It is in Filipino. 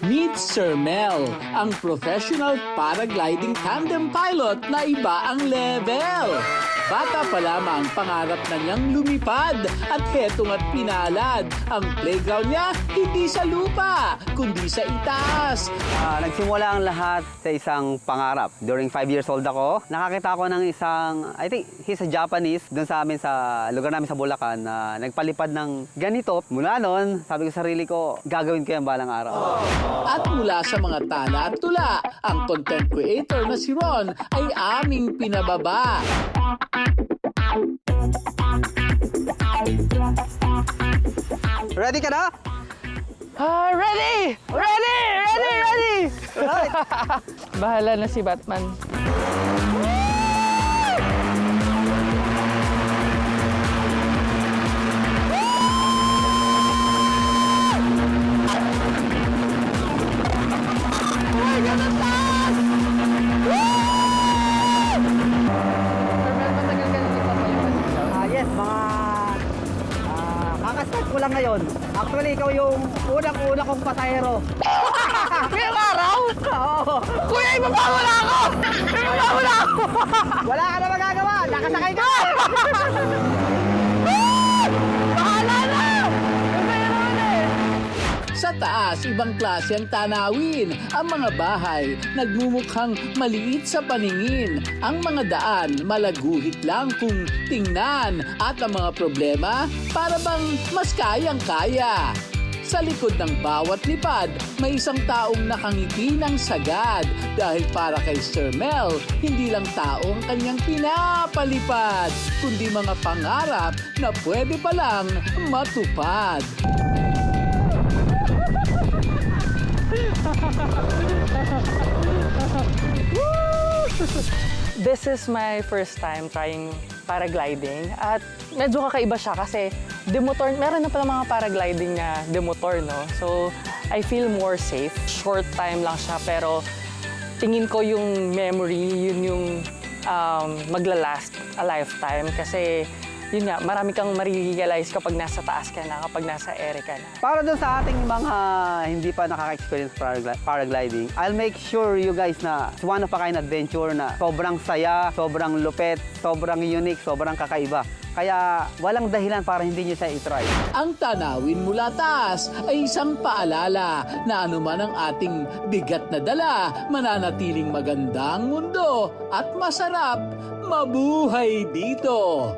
Meet Sir Mel, ang professional paragliding tandem pilot na iba ang level. Bata pa lamang pangarap na niyang lumipad at hetong at pinalad. Ang playground niya hindi sa lupa, kundi sa itaas. Nagsimula ang lahat sa isang pangarap. During 5 years old ako, nakakita ako ng isang, I think he's a Japanese, doon sa amin sa lugar namin sa Bulacan, na nagpalipad ng ganito. Mula noon, sabi ko sa sarili ko, gagawin ko yan balang araw. At mula sa mga tala at tula, ang content creator na si Ron ay aming pinababa. Ready ka na? Ready! Ready! Ready! Ready! Bahala na si Batman. Yes, mga kakastart ko lang ngayon. Actually, ikaw yung unang-una kong pasahero. Ngayong araw? Oo. Kuya, ibaba mo na ako! Ibaba mo na ako! Wala ka na magagawa. Nakasakay ka. Bahala na! Ibaya naman eh! Sa taas, ibang klase ang tanawin. Ang mga bahay, nagmumukhang maliit sa paningin. Ang mga daan, malaguhit lang kung tingnan. At ang mga problema, para bang mas kayang-kaya. Sa likod ng bawat lipad, may isang taong nakangiti ng sagad. Dahil para kay Sir Mel, hindi lang tao ang kanyang pinapalipad, kundi mga pangarap na pwede palang matupad. This is my first time trying paragliding at medyo kakaiba siya kasi demotor, meron na pala mga paragliding na demotor, no? So, I feel more safe. Short time lang siya pero tingin ko yung memory, yun yung maglalast a lifetime kasi yun nga, marami kang marirealize kapag nasa taas ka na, kapag nasa ere ka na. Para dun sa ating mga hindi pa nakaka-experience paragliding, I'll make sure you guys na it's one of a kind adventure na sobrang saya, sobrang lupet, sobrang unique, sobrang kakaiba. Kaya walang dahilan para hindi nyo siya i-try. Ang tanawin mula taas ay isang paalala na anuman ang ating bigat na dala, mananatiling magandang mundo at masarap mabuhay dito.